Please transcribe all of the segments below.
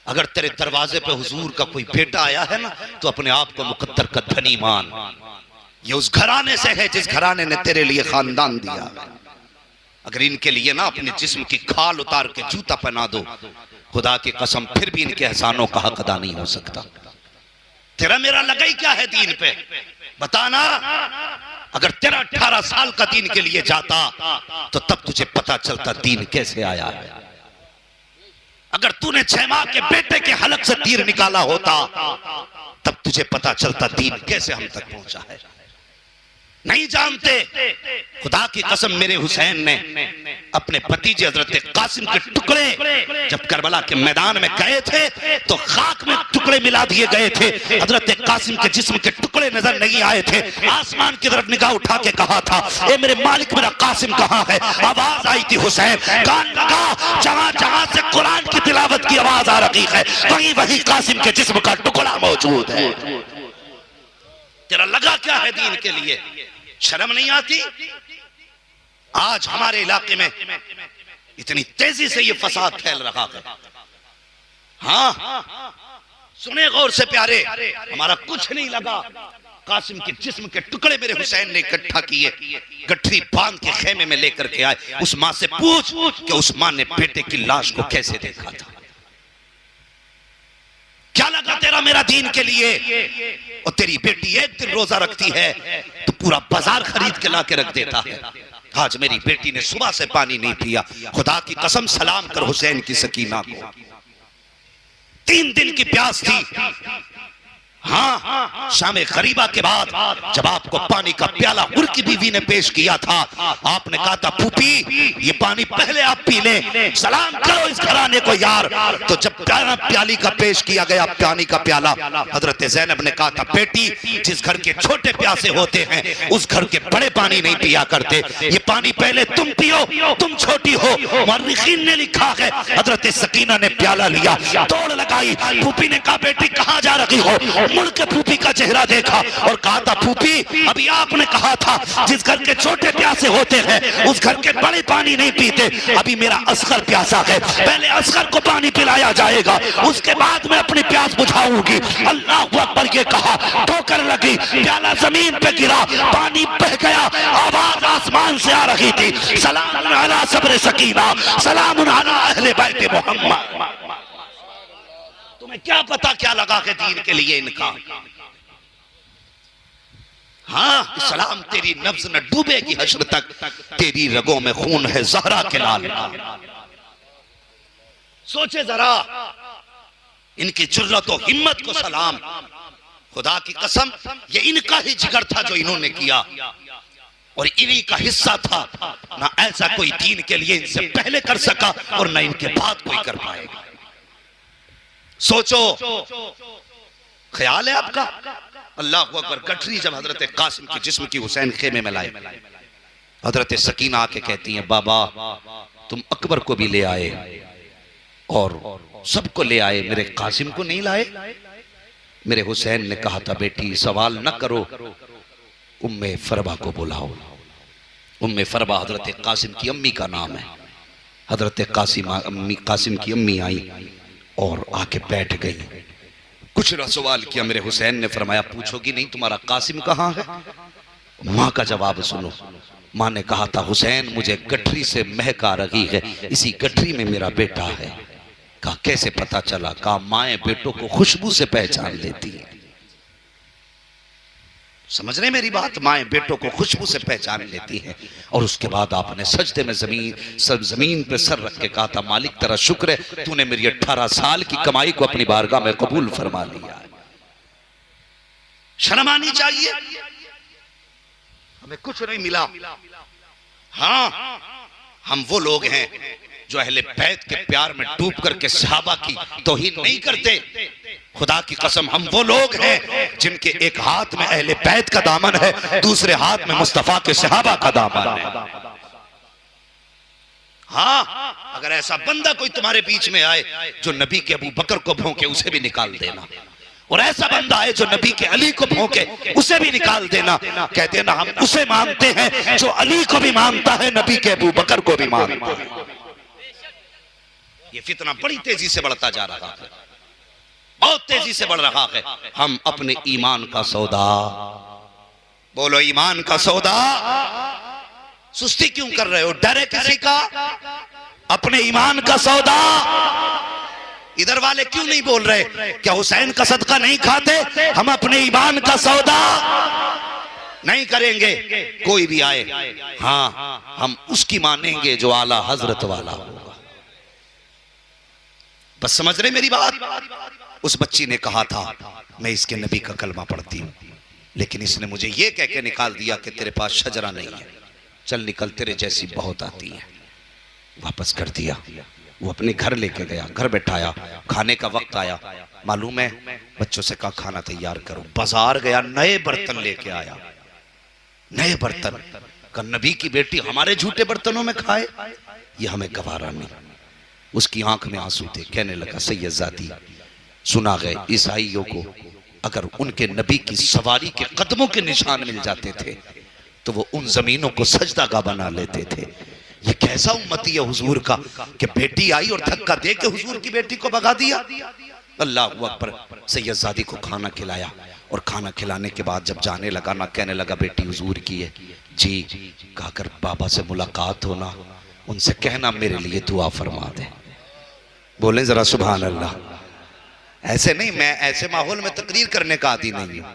अगर तेरे दरवाजे पे हुजूर का कोई बेटा आया है ना तो अपने आप को मुकद्दर का धनी मान। ये उस घराने से है जिस घराने ने तेरे लिए खानदान दिया। अगर इनके लिए ना अपने जिस्म की खाल उतार के जूता पहना दो, खुदा की कसम फिर भी इनके एहसानों का हक अदा नहीं हो सकता। तेरा मेरा लगा ही क्या है दीन पे, बताना। अगर तेरा 18 साल का दीन के लिए जाता तो तब तुझे पता चलता दीन कैसे आया है। अगर तूने 6 माह के बेटे के हलक से तीर निकाला होता तब तुझे पता चलता दीन कैसे हम तक पहुंचा है। नहीं जानते। खुदा की कसम मेरे हुसैन ने अपने भतीजे हजरत कासिम के टुकड़े जब करबला के मैदान में गए थे तो खाक में टुकड़े मिला दिए गए थे। हजरत कासिम के जिस्म के टुकड़े नजर नहीं आए थे। आसमान की तरफ निगाह उठा के कहा था, ए मेरे मालिक मेरा कासिम कहाँ है। आवाज आई थी हुसैन, कान लगा, जहां जहां से कुरान की तिलावत की आवाज आ रही है वहीं वहीं कासिम के जिस्म का टुकड़ा मौजूद है। तेरा लगा क्या है दीन के लिए, शर्म नहीं आती। आज हमारे इलाके में इतनी तेजी से ये फसाद फैल रहा है। हाँ सुने गौर से प्यारे, हमारा कुछ नहीं लगा। कासिम के जिस्म के टुकड़े मेरे हुसैन ने इकट्ठा किए, गठरी बांध के खेमे में लेकर के आए। उस मां से पूछ कि उस मां ने बेटे की लाश को कैसे देखा था। क्या लगा तेरा मेरा दीन के लिए। और तेरी बेटी एक दिन रोजा रखती है तो पूरा बाजार खरीद के ला के रख देता है। आज मेरी बेटी ने सुबह से पानी नहीं पिया। खुदा की कसम सलाम कर हुसैन की सकीना को, 3 दिन की प्यास थी। हाँ शाम गरीबा के बाद जब आपको पानी का प्याला उनकी बीवी ने पेश किया था, आपने कहा था फूफी ये पानी पहले आप पी लें, सलाम करो इस घराने को यार। तो जब प्याली का पेश किया गया पानी का प्याला, हजरत ज़ैनब ने कहा था बेटी जिस घर के छोटे प्यासे होते हैं उस घर के बड़े पानी नहीं पिया करते, ये पानी पहले तुम पियो, तुम छोटी हो। मुअर्रिखीन ने लिखा है हजरत सकीना ने प्याला लिया, दौड़ लगाई, फूफी ने कहा बेटी कहाँ जा रही हो। मुड़ के फूफी का चेहरा देखा और कहा था फूफी अभी आपने कहा था जिस घर के छोटे प्यासे होते हैं उस घर के बड़े पानी नहीं पीते। अभी मेरा असगर प्यासा है, पहले असगर को पानी पिलाया जाएगा, उसके बाद मैं अपनी प्यास बुझाऊंगी। अल्लाह अकबर ये कहा, ठोकर लगी, प्याला जमीन पे गिरा, पानी बह गया, आवाज आसमान से आ रही थी, सलाम अला सब्र सकीना, सलाम अला अहले बैत मोहम्मद। तुम्हें क्या पता क्या लगा के दीन के लिए इनका। हाँ सलाम तेरी नब्ज न डूबेगी हश्र तक, तेरी रगों में खून है ज़हरा के लाल। सोचे जरा इनकी जुर्रत और हिम्मत को सलाम। खुदा की कसम ये इनका ही जिगर था जो इन्होंने किया और इन्हीं का हिस्सा था। ना ऐसा कोई दीन के लिए इनसे पहले कर सका और ना इनके बाद कोई कर पाएगा। सोचो ख्याल है आपका। अल्लाह अकबर। गठरी जब हजरत कासिम की जिस्म की हुसैन खेमे में लाए, हजरत सकीना आके कहती हैं बाबा तुम अकबर को भी ले आए और सबको ले आए, मेरे कासिम को नहीं लाए। मेरे हुसैन ने कहा था बेटी सवाल न करो, उम्मे फरबा को बुलाओ। उम्मे फरबा हजरत कासिम की अम्मी का नाम है। हजरत कासिम की अम्मी आई और आके बैठ गई। कुछ न सवाल किया। मेरे हुसैन ने फरमाया पूछोगी नहीं तुम्हारा कासिम कहाँ है। माँ का जवाब सुनो। माँ ने कहा था हुसैन मुझे गठरी से महक आ रही है, इसी गठरी में मेरा बेटा है। कहा कैसे पता चला। कहा माएँ बेटों को खुशबू से पहचान लेती है। समझ रहे मेरी बात। माएँ बेटों को खुशबू से पहचान लेती हैं। और उसके बाद आपने सजदे में जमीन पे सर रख के कहा था मालिक तेरा शुक्र है तूने मेरी 18 साल की कमाई को अपनी बारगाह में कबूल फरमा लिया। शर्म आनी चाहिए। हमें कुछ नहीं मिला। हाँ हम वो लोग हैं जो अहले बैत के प्यार में डूब करके सहाबा की तौहीन नहीं करते। खुदा की कसम हम वो लोग हैं जिनके एक हाथ में अहले बैत का दामन है, दूसरे हाथ में मुस्तफा के सहाबा का दामन है। हाँ अगर ऐसा बंदा कोई तुम्हारे बीच में आए जो नबी के अबू बकर को भौंके उसे भी निकाल देना, और ऐसा बंदा आए जो नबी के अली को भौंके उसे भी निकाल देना। कह देना हम उसे मानते हैं जो अली को भी मानता है, नबी के अबू बकर को भी मानता है। ये फितना बड़ी तेजी से बढ़ता जा रहा है। बहुत तेजी से बढ़ रहा है। हम अपने ईमान का सौदा, बोलो ईमान का सौदा, सुस्ती क्यों कर रहे हो? डरे किसी का? अपने ईमान का सौदा। इधर वाले क्यों नहीं बोल रहे? क्या हुसैन का सदका नहीं खाते? हम अपने ईमान का सौदा नहीं करेंगे। कोई भी आए, हाँ हम उसकी मानेंगे जो आला हजरत वाला होगा। बस समझ रहे मेरी बात? उस बच्ची ने कहा था मैं इसके नबी का कलमा पढ़ती हूँ, लेकिन इसने मुझे ये कह के निकाल दिया कि तेरे पास शजरा नहीं है, चल निकल, तेरे जैसी बहुत आती है। वापस कर दिया। वो अपने घर लेके गया, घर बैठाया, खाने का वक्त आया, मालूम है बच्चों से कहा खाना तैयार करो। बाजार गया, नए बर्तन लेके आया, नए बर्तन का। नबी की बेटी हमारे झूठे बर्तनों में खाए, ये हमें गवारा नहीं। उसकी आंख में आंसू थे। कहने लगा सैयदजादी, सुना गए ईसाइयों को अगर उनके नबी की सवारी के कदमों के निशान मिल जाते थे तो वो उन जमीनों को सजदागाह बना लेते थे। ये कैसा उम्मती है हुजूर का कि बेटी आई और धक्का दे के हुजूर की बेटी को भगा दिया। अल्लाह अकबर। सैयदजादी को खाना खिलाया और खाना खिलाने के बाद जब जाने लगा ना, कहने लगा बेटी हुजूर की है जी, कहकर बाबा से मुलाकात होना, उनसे कहना मेरे लिए दुआ फरमा दे। बोले जरा सुभान अल्लाह। ऐसे नहीं, मैं ऐसे माहौल में तकरीर करने का आदी नहीं हूं।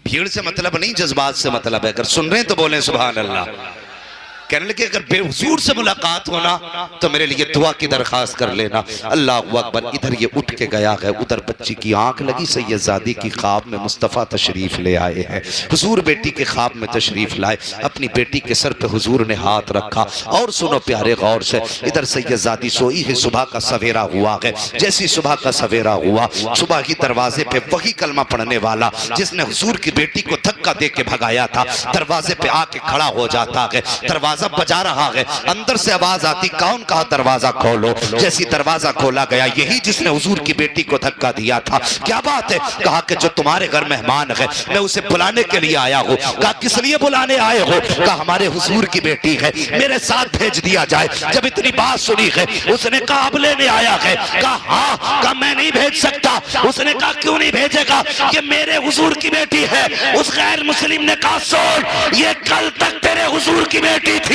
भीड़ से मतलब नहीं, जज्बात से मतलब है। अगर सुन रहे हैं तो बोले सुभान अल्लाह। कहने लगे अगर बेहुजूर से मुलाकात होना तो मेरे लिए दुआ की दरखास्त कर लेना। अल्लाह अकबर। इधर ये उठ के गया है, उधर बच्ची की आंख लगी। सैयदजादी की ख्वाब में मुस्तफ़ा तशरीफ ले आए हैं। हुजूर बेटी के ख्वाब में तशरीफ लाए, अपनी बेटी के सर पे हुजूर ने हाथ रखा। और सुनो प्यारे गौर से, इधर सैयदजादी सोई है, सुबह का सवेरा हुआ है। जैसी सुबह का सवेरा हुआ, सुबह ही दरवाजे पे वही कलमा पढ़ने वाला जिसने हुजूर की बेटी को धक्का दे के भगाया था, दरवाजे पे आके खड़ा हो जाता है। दरवाजा बजा रहा है, अंदर से आवाज आती, कौन कहा दरवाजा खोलो। जैसी दरवाजा खोला गया, यही जिसने हुजूर की बेटी को धक्का दिया था। क्या बात है? कहा कि जो तुम्हारे घर मेहमान है मैं उसे बुलाने के लिए आया हूँ। कहा किस लिए बुलाने आए हो? कहा हमारे हुजूर की बेटी है, मेरे साथ भेज दिया जाए। जब इतनी बात सुनी है, उसने कहा अब लेने आया है। कहा हाँ। कहा मैं नहीं भेज सकता। उसने कहा क्यों नहीं भेजेगा? ये मेरे हुजूर की बेटी है। उस गैर मुस्लिम ने कहा सुन, ये कल तक तेरे हुजूर की बेटी थी,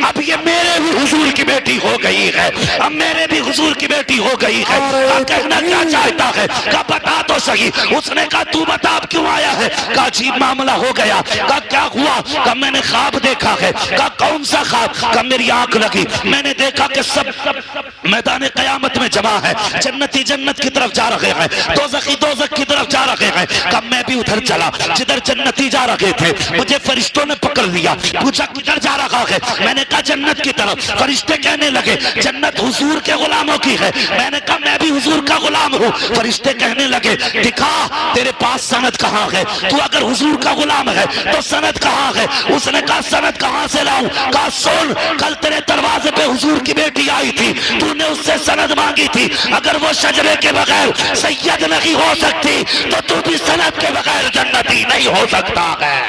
अब ये मेरे भी हुजूर की बेटी हो गई है। अब मेरे भी हुजूर की बेटी हो गई है। कहना क्या चाहता है? कहा बता तो सही। उसने कहा तू बता अब क्यों आया है? कहा अजीब मामला हो गया। कहा क्या हुआ? कहा मैंने ख्वाब देखा है। कहा कौन सा ख्वाब? कहा मेरी आंख लगी, मैंने देखा कि सब मैदान कयामत में जमा है, जन्नती जन्नत की तरफ जा रहे हैं, दोज़खी दोज़ख की तरफ जा रहे हैं। कहा मैं भी उधर चला जिधर जन्नती जा रहे थे। मुझे फरिश्तों ने पकड़ लिया, पूछा किधर जा रहा है? मैंने कहा जन्नत की तरफ। फरिश्ते कहने लगे जन्नत हुजूर के गुलामों की है। मैंने कहा मैं भी हुजूर का गुलाम हूँ। फरिश्ते कहने लगे दिखा तेरे पास सनद कहाँ है? तू अगर हुजूर का गुलाम है तो सनद कहाँ है? उसने कहा सनद कहाँ से लाऊं? कहा सुन, कल तेरे दरवाजे पे हुजूर की बेटी आई थी, तूने उससे सनद मांगी थी। अगर वो शजरे के बगैर सैयद नहीं हो सकती तो तू भी सनद के बगैर जन्नती नहीं हो सकता है।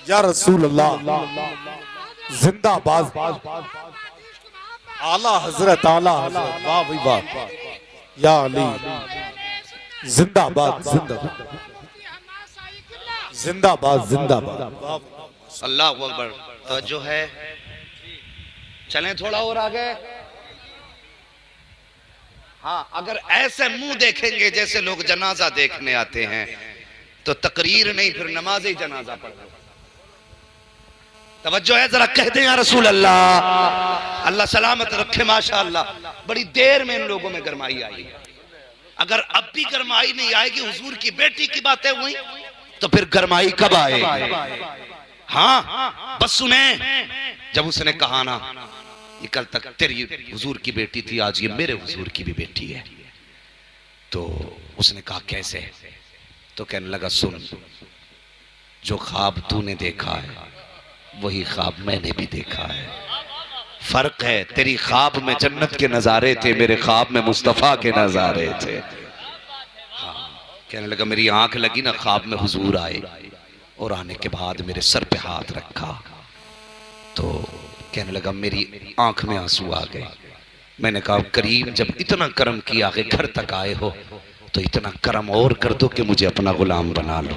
या रसूल अल्लाह, जिंदाबाद। आला हजरत, आला हजरत, वाह भाई वाह। या अली, जिंदाबाद जिंदाबाद जिंदाबाद जिंदाबाद। अल्लाह अकबर। जो है चलें थोड़ा और आगे। हाँ, अगर ऐसे मुंह देखेंगे जैसे लोग जनाजा देखने आते हैं तो तकरीर नहीं, फिर नमाज ही जनाजा पढ़ना। तवज्जो है जरा, कह दे या रसूल अल्लाह। अल्लाह सलामत रखे। माशाअल्लाह बड़ी देर में इन लोगों में गरमाई आई। अगर अब भी गरमाई नहीं आएगी, हुजूर की बेटी की बातें हुई, तो फिर गरमाई कब आएगी? हाँ बस सुने, जब उसने कहा ना ये कल तक तेरी हुजूर की बेटी थी, आज ये मेरे हुजूर की भी बेटी है, तो उसने कहा कैसे? तो कहने लगा सुन, जो ख्वाब तूने देखा है वही ख्वाब मैंने भी देखा है। फर्क है, तेरी ख्वाब में जन्नत के नजारे थे, मेरे ख्वाब में मुस्तफा के नजारे थे। हाँ, कहने लगा मेरी आंख लगी ना, ख्वाब में हुजूर आए और आने के बाद मेरे सर पे हाथ रखा, तो कहने लगा मेरी आंख में आंसू आ गए। मैंने कहा करीम जब इतना करम किया कि घर तक आए हो तो इतना करम और कर दो कि मुझे अपना गुलाम बना लो।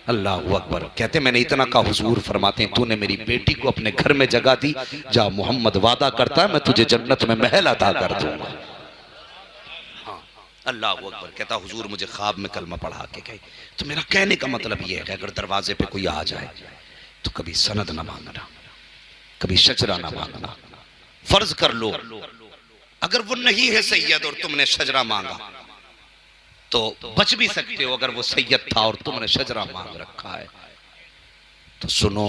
अल्लाह अकबर। कहते मैंने इतना कहा, हुजूर फरमाते हैं तूने मेरी बेटी को अपने घर में जगह दी, जा मोहम्मद वादा करता है मैं तुझे जन्नत में महल अता कर दूंगा। हाँ, अल्लाह अकबर। कहता हुजूर मुझे ख्वाब में कलमा पढ़ा के गए। तो मेरा कहने का मतलब यह है कि अगर दरवाजे पे कोई आ जाए तो कभी सनद ना मांगना, कभी शजरा ना मांगना। फर्ज कर लो अगर वो नहीं है सैयद और तुमने शजरा मांगा तो बच भी सकते हो, अगर वो सैयद था और तुमने शजरा मांग रखा है तो सुनो,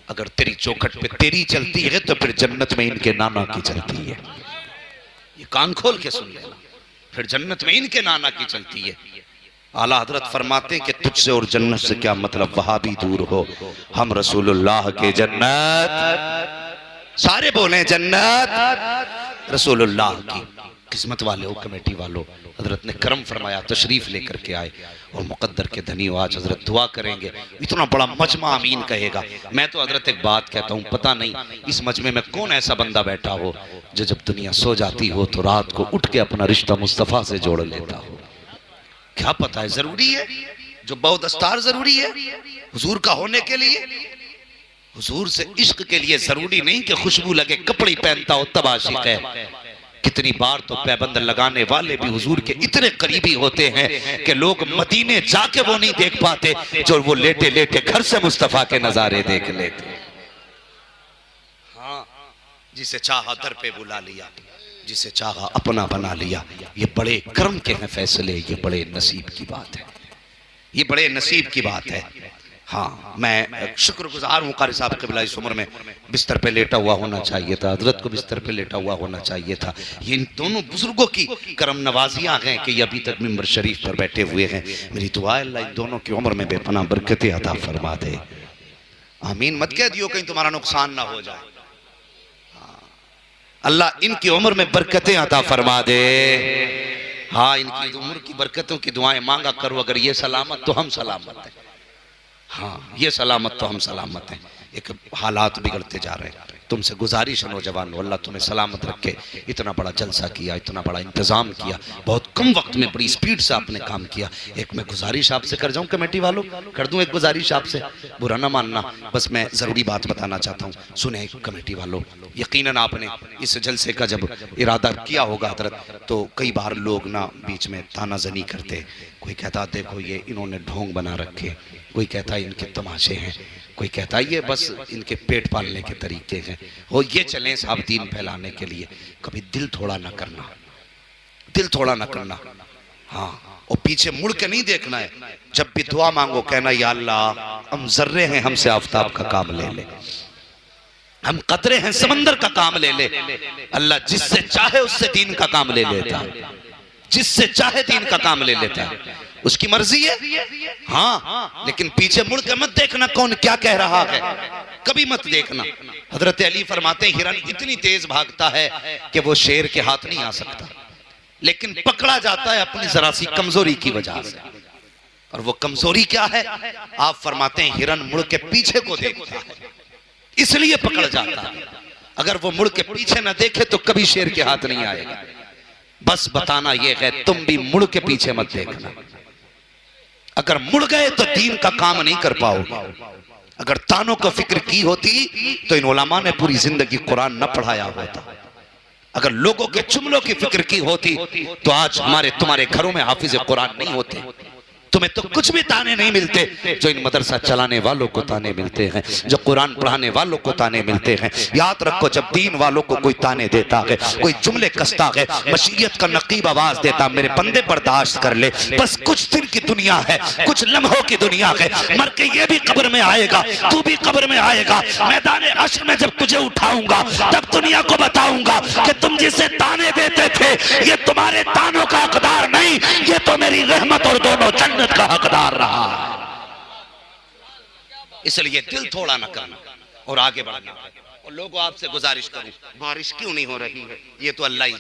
अगर तेरी चौखट पे तेरी चलती है तो फिर जन्नत में इनके नाना की चलती है। ये कान खोल के सुन लेना, फिर जन्नत में इनके नाना की चलती है। आला हजरत फरमाते हैं कि तुझसे और जन्नत से क्या मतलब, वहां भी दूर हो, हम रसूलुल्लाह के जन्नत, सारे बोले जन्नत रसूलुल्लाह की। किस्मत वाले हो कमेटी वालों, हजरत ने करम फरमाया, तशरीफ लेकर के आए और मुकद्दर के धनी हो। आज हजरत दुआ करेंगे, इतना बड़ा मजमा आमीन कहेगा। मैं तो हजरत एक बात कहता हूँ, पता नहीं इस मजमे में कौन ऐसा बंदा बैठा हो जो जब दुनिया सो जाती हो तो रात को उठ के अपना रिश्ता मुस्तफ़ा से जोड़ लेता हो। क्या पता है, जरूरी है जो बहुत दस्तार जरूरी है हुजूर का होने के लिए। हुजूर से इश्क के लिए जरूरी नहीं कि खुशबू लगे कपड़े पहनता हो तब आशिक है। कितनी बार तो पैबंद लगाने वाले भी हुजूर के इतने करीबी होते हैं कि लोग मदीने जाके वो नहीं देख पाते जो वो लेटे लेटे घर से मुस्तफा के नजारे देख लेते। हाँ, जिसे चाहा दर पे बुला लिया, जिसे चाहा अपना बना लिया। ये बड़े कर्म के हैं फैसले, ये बड़े नसीब की बात है, ये बड़े नसीब की बात है। हाँ, मैं शुक्रगुजार हूँ कारी साहब क़िबला, इस उम्र में बिस्तर पे लेटा हुआ होना चाहिए था, हजरत को बिस्तर पे लेटा हुआ होना चाहिए था। ये इन दोनों बुजुर्गों की करम नवाजियाँ हैं कि ये अभी तक मिंबर शरीफ पर बैठे हुए हैं। मेरी दुआ है अल्लाह इन दोनों की उम्र में बेपनाह बरकतें अता फरमा दे। आमीन मत कह दियो कहीं तुम्हारा नुकसान ना हो जाए। अल्लाह इनकी उम्र में बरकतें अता फरमा दे। हाँ, इनकी उम्र की बरकतों की दुआएं मांगा करो। अगर ये सलामत तो हम सलामत हैं। हाँ, ये सलामत तो हम सलामत हैं। एक हालात बिगड़ते जा रहे हैं, तुमसे गुजारिश है नौजवानों, अल्लाह तुम्हें सलामत रखे। इतना बड़ा जलसा किया, इतना बड़ा इंतजाम किया, बहुत कम वक्त में बड़ी स्पीड से आपने काम किया। एक मैं गुजारिश आपसे कर जाऊं कमेटी वालों, कर दूं एक गुजारिश आपसे, बुरा ना मानना, बस मैं ज़रूरी बात बताना चाहता हूँ। सुने कमेटी वालों, यकीनन आपने इस जलसे का जब इरादा किया होगा हजरत, तो कई बार लोग ना बीच में तानाजनी करते। कोई कहता देखो ये इन्होंने ढोंग बना रखे, कोई कहता इनके तमाशे हैं, कोई कहता ये बस इनके पेट पालने के तरीके हैं, हो ये चलें साहब दीन फैलाने के लिए। कभी दिल थोड़ा ना करना, दिल थोड़ा ना करना। हाँ, और पीछे मुड़ के नहीं देखना है। जब भी दुआ मांगो कहना या अल्लाह हम जर्रे हैं, हमसे आफताब का काम ले ले, हम कतरे हैं समंदर का काम ले ले। अल्लाह जिससे चाहे उससे दीन का काम ले लेता है, जिससे चाहे दीन का काम ले लेता है, उसकी मर्जी है। हाँ, लेकिन पीछे मुड़ के मत देखना कौन क्या कह रहा है, कभी मत देखना। हजरत अली फरमाते हैं हिरन इतनी तेज भागता है कि वो शेर के हाथ नहीं आ सकता, लेकिन पकड़ा जाता है अपनी जरा सी कमजोरी की वजह से। और वो कमजोरी क्या है? आप फरमाते हैं हिरन मुड़ के पीछे को देखता है, इसलिए पकड़ जाता है। अगर वो मुड़ के पीछे ना देखे तो कभी शेर के हाथ नहीं आएगा। बस बताना यह है तुम भी मुड़ के पीछे मत देखना। अगर मुड़ गए तो दीन का काम नहीं कर पाओगे। अगर तानों को फिक्र की होती तो इन उलमा ने पूरी जिंदगी कुरान न पढ़ाया होता। अगर लोगों के जुमलों की फिक्र की होती तो आज हमारे तुम्हारे घरों में हाफिज कुरान नहीं होते। तुम्हें तो कुछ भी ताने नहीं मिलते जो इन मदरसा चलाने वालों को ताने मिलते हैं, जो कुरान पढ़ाने वालों को ताने मिलते हैं। याद रखो, जब दीन वालों को कोई ताने देता है, कोई जुमले कसता है, मशीयत का नकीब आवाज देता, मेरे बंदे बर्दाश्त कर ले, बस कुछ दिन की दुनिया है, कुछ लम्हों की दुनिया है, मर के ये भी कब्र में आएगा, तू भी कब्र में आएगा। मैदान हश्र में जब तुझे उठाऊंगा तब दुनिया को बताऊंगा कि तुम जिसे ताने देते थे ये तुम्हारे तानों का हकदार नहीं, ये तो मेरी रहमत और दोनों जन्नत का हकदार रहा। इसलिए दिल थोड़ा ना करना और आगे बढ़ना। और लोगों आपसे गुजारिश करूं, बारिश क्यों नहीं हो रही है, ये तो अल्लाह ही